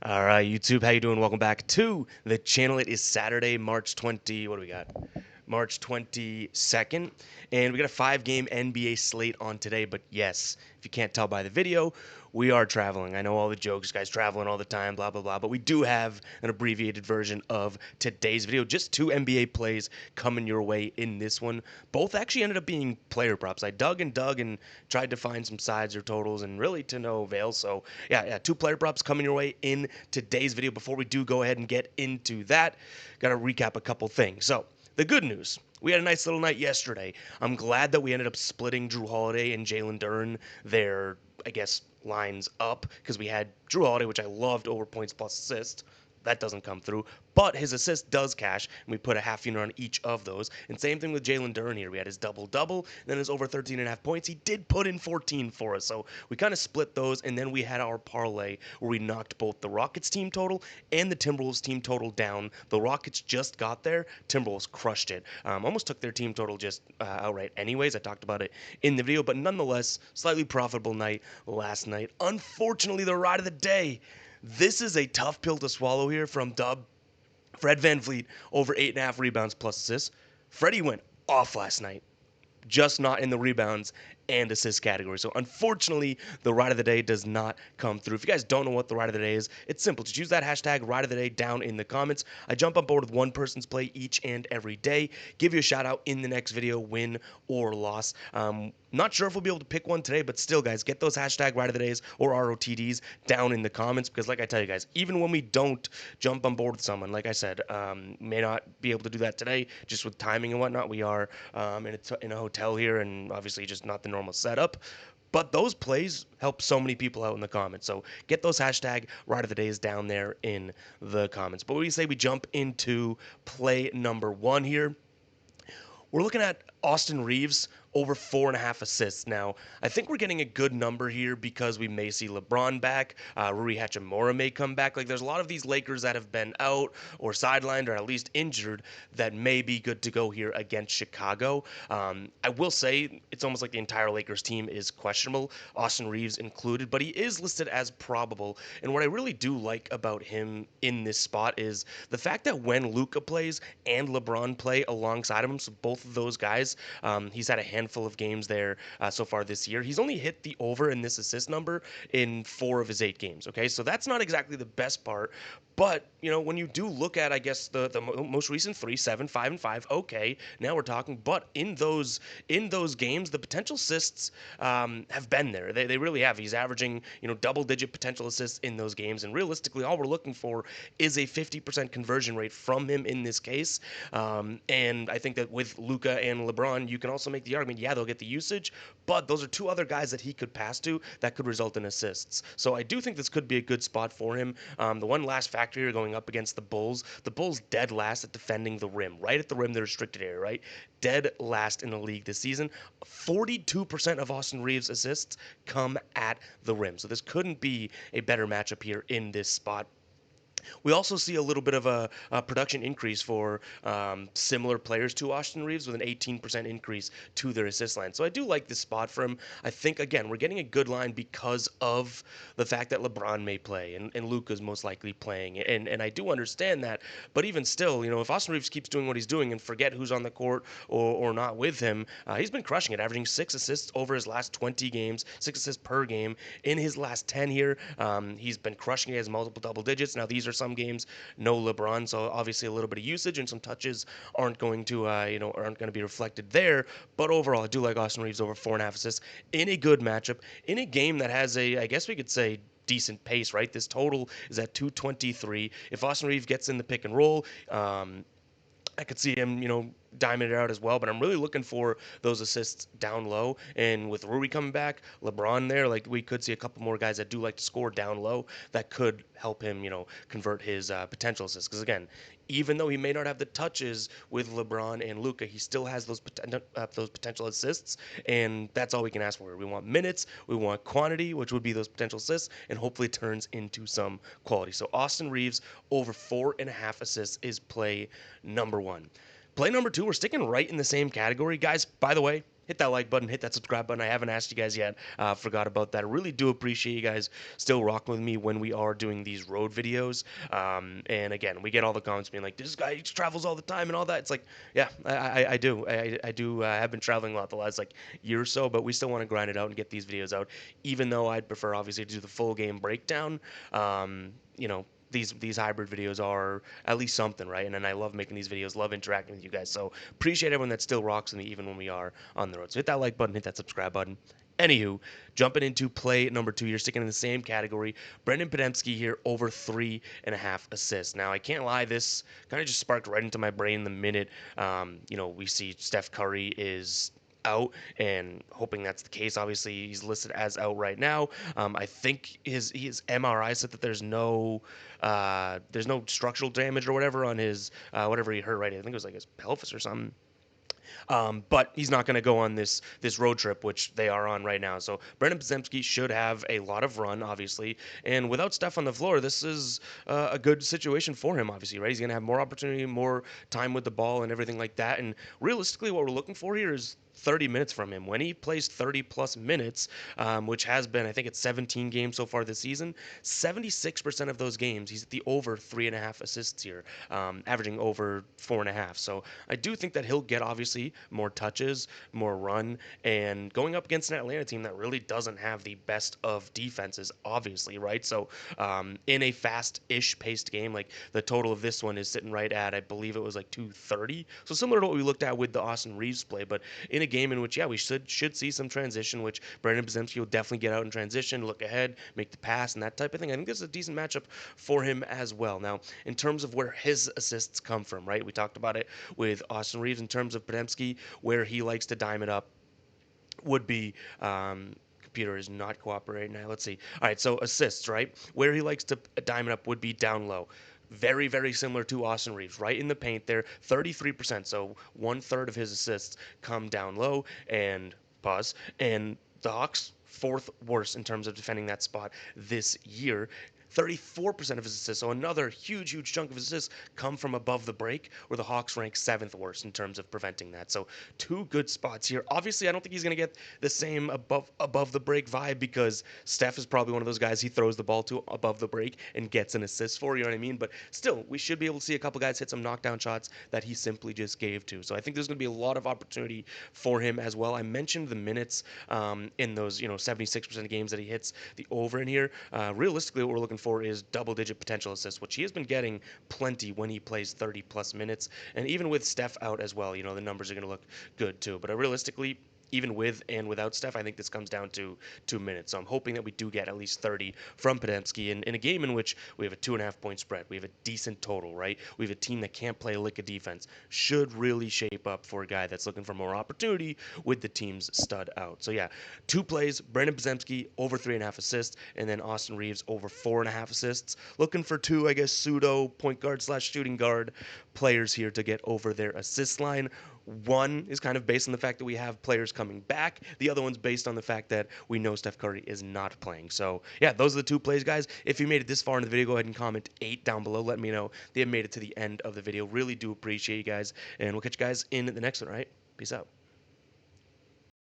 All right, YouTube, how you doing? Welcome back to the channel. It is Saturday, March 20. What do we got? March 22nd, and we got a 5-game NBA slate on today. But yes, if you can't tell by the video, we are traveling. I know all the jokes, guys traveling all the time, blah blah blah. But we do have an abbreviated version of today's video. Just 2 NBA plays coming your way in this one. Both actually ended up being player props. I dug and tried to find some sides or totals, and really to no avail. So yeah, 2 player props coming your way in today's video. Before we do go ahead and get into that, got to recap a couple things. So the good news, we had a nice little night yesterday. I'm glad that we ended up splitting Drew Holiday and Jalen Duren, their, I guess, lines up, because we had Drew Holiday, which I loved, over points plus assists. That doesn't come through, but his assist does cash, and we put a half unit on each of those. And same thing with Jalen Duren here. We had his double-double, and then his over 13.5 points. He did put in 14 for us, so we kind of split those, and then we had our parlay where we knocked both the Rockets team total and the Timberwolves team total down. The Rockets just got there. Timberwolves crushed it. Almost took their team total just outright anyways. I talked about it in the video, but nonetheless, slightly profitable night last night. Unfortunately, the ride of the day, this is a tough pill to swallow here from Dub. Fred VanVleet over 8.5 rebounds plus assists. Freddie went off last night, just not in the rebounds and assist category. So unfortunately, the ride of the day does not come through. If you guys don't know what the ride of the day is, it's simple. Just use that hashtag ride of the day down in the comments. I jump on board with one person's play each and every day. Give you a shout out in the next video, win or loss. Not sure if we'll be able to pick one today, but still, guys, get those hashtag ride of the days or ROTDs down in the comments, because like I tell you guys, even when we don't jump on board with someone, like I said, may not be able to do that today, just with timing and whatnot. We are in a hotel here, and obviously just not the normal setup. But those plays help so many people out in the comments. So get those hashtag ride of the days down there in the comments. But what do you say we jump into play number 1 here? We're looking at Austin Reeves over 4.5 assists. Now, I think we're getting a good number here because we may see LeBron back. Rui Hachimura may come back. Like, there's a lot of these Lakers that have been out or sidelined or at least injured that may be good to go here against Chicago. I will say it's almost like the entire Lakers team is questionable, Austin Reeves included, but he is listed as probable. And what I really do like about him in this spot is the fact that when Luka plays and LeBron play alongside him, so both of those guys, he's had a handful of games there so far this year. He's only hit the over in this assist number in 4 of his 8 games. Okay, so that's not exactly the best part. But, you know, when you do look at, I guess, the most recent 3, 7, 5, and 5, okay, now we're talking. But in those games, the potential assists have been there. They really have. He's averaging, you know, double-digit potential assists in those games. And realistically, all we're looking for is a 50% conversion rate from him in this case. And I think that with Luka and LeBron, you can also make the argument, yeah, they'll get the usage, but those are 2 other guys that he could pass to that could result in assists. So I do think this could be a good spot for him. The one last factor here, going up against the Bulls dead last at defending the rim, right at the rim, the restricted area, right? Dead last in the league this season. 42% of Austin Reeves' assists come at the rim. So this couldn't be a better matchup here in this spot. We also see a little bit of a production increase for similar players to Austin Reeves, with an 18% increase to their assist line. So I do like this spot for him. I think, again, we're getting a good line because of the fact that LeBron may play and Luka's most likely playing. And I do understand that. But even still, you know, if Austin Reeves keeps doing what he's doing and forget who's on the court or not with him, he's been crushing it, averaging 6 assists over his last 20 games, 6 assists per game. In his last 10 here, he's been crushing it. He has multiple double digits. Now, these are some games no LeBron, so obviously a little bit of usage and some touches aren't going to aren't going to be reflected there. But overall, I do like Austin Reeves over 4.5 assists in a good matchup in a game that has a, I guess we could say, decent pace, right? This total is at 223. If Austin Reeves gets in the pick and roll, I could see him, you know, diamond it out as well. But I'm really looking for those assists down low. And with Rui coming back, LeBron there, like, we could see a couple more guys that do like to score down low that could help him, you know, convert his potential assists. Because again, even though he may not have the touches with LeBron and Luka, he still has those potential assists, and that's all we can ask for. We want minutes, we want quantity, which would be those potential assists, and hopefully it turns into some quality. So Austin Reeves over 4.5 assists is play number 1. Play number 2, we're sticking right in the same category. Guys, by the way, hit that like button, hit that subscribe button. I haven't asked you guys yet. Forgot about that. I really do appreciate you guys still rocking with me when we are doing these road videos. And again, we get all the comments being like, "This guy travels all the time and all that." It's like, yeah, I do. I do. I have been traveling a lot the last like year or so, but we still want to grind it out and get these videos out. Even though I'd prefer obviously to do the full game breakdown. These hybrid videos are at least something, right? And then I love making these videos, love interacting with you guys. So appreciate everyone that still rocks with me even when we are on the road. So hit that like button, hit that subscribe button. Anywho, jumping into play number 2 here, sticking in the same category. Brendan Podemski here, over 3.5 assists. Now, I can't lie, this kind of just sparked right into my brain the minute, we see Steph Curry is out, and hoping that's the case. Obviously, he's listed as out right now. I think his MRI said that there's no structural damage or whatever on his whatever he hurt, right? I think it was like his pelvis or something. But he's not going to go on this road trip, which they are on right now. So Brendan Podziemski should have a lot of run, obviously. And without Steph on the floor, this is a good situation for him, obviously, right? He's going to have more opportunity, more time with the ball, and everything like that. And realistically, what we're looking for here is 30 minutes from him. When he plays 30 plus minutes, which has been, I think it's 17 games so far this season, 76% of those games, he's at the over 3.5 assists here, averaging over 4.5. So I do think that he'll get obviously more touches, more run, and going up against an Atlanta team that really doesn't have the best of defenses, obviously, right? So in a fast-ish paced game, like the total of this one is sitting right at, I believe it was like 230. So similar to what we looked at with the Austin Reeves play, but in a game in which, yeah, we should see some transition, which Brandon Podziemski will definitely get out in transition, look ahead, make the pass, and that type of thing. I think this is a decent matchup for him as well. Now, in terms of where his assists come from, right? We talked about it with Austin Reeves in terms of Podziemski, where he likes to dime it up would be computer is not cooperating now. Let's see. All right, so assists, right? Where he likes to dime it up would be down low. Very, very similar to Austin Reeves, right in the paint there, 33%. So 1/3 of his assists come down low, and pause. And the Hawks, fourth worst in terms of defending that spot this year. 34% of his assists, so another huge chunk of his assists come from above the break, where the Hawks rank 7th worst in terms of preventing that. So two good spots here. Obviously, I don't think he's going to get the same above the break vibe, because Steph is probably one of those guys he throws the ball to above the break and gets an assist for, you know what I mean? But still, we should be able to see a couple guys hit some knockdown shots that he simply just gave to. So I think there's going to be a lot of opportunity for him as well. I mentioned the minutes in those 76% of games that he hits the over in here. Realistically, what we're looking for is double-digit potential assists, which he has been getting plenty when he plays 30 plus minutes. And even with Steph out as well, the numbers are going to look good too. But realistically, even with and without Steph, I think this comes down to 2 minutes. So I'm hoping that we do get at least 30 from Podziemski in a game in which we have a 2.5-point spread. We have a decent total, right? We have a team that can't play a lick of defense. Should really shape up for a guy that's looking for more opportunity with the team's stud out. So yeah, 2 plays, Brendan Podziemski over 3.5 assists, and then Austin Reeves over 4.5 assists. Looking for 2, I guess, pseudo point guard / shooting guard players here to get over their assist line. One is kind of based on the fact that we have players coming back. The other one's based on the fact that we know Steph Curry is not playing. So, yeah, those are the 2 plays, guys. If you made it this far in the video, go ahead and comment 8 down below. Let me know they have made it to the end of the video. Really do appreciate you guys. And we'll catch you guys in the next one, all right? Peace out.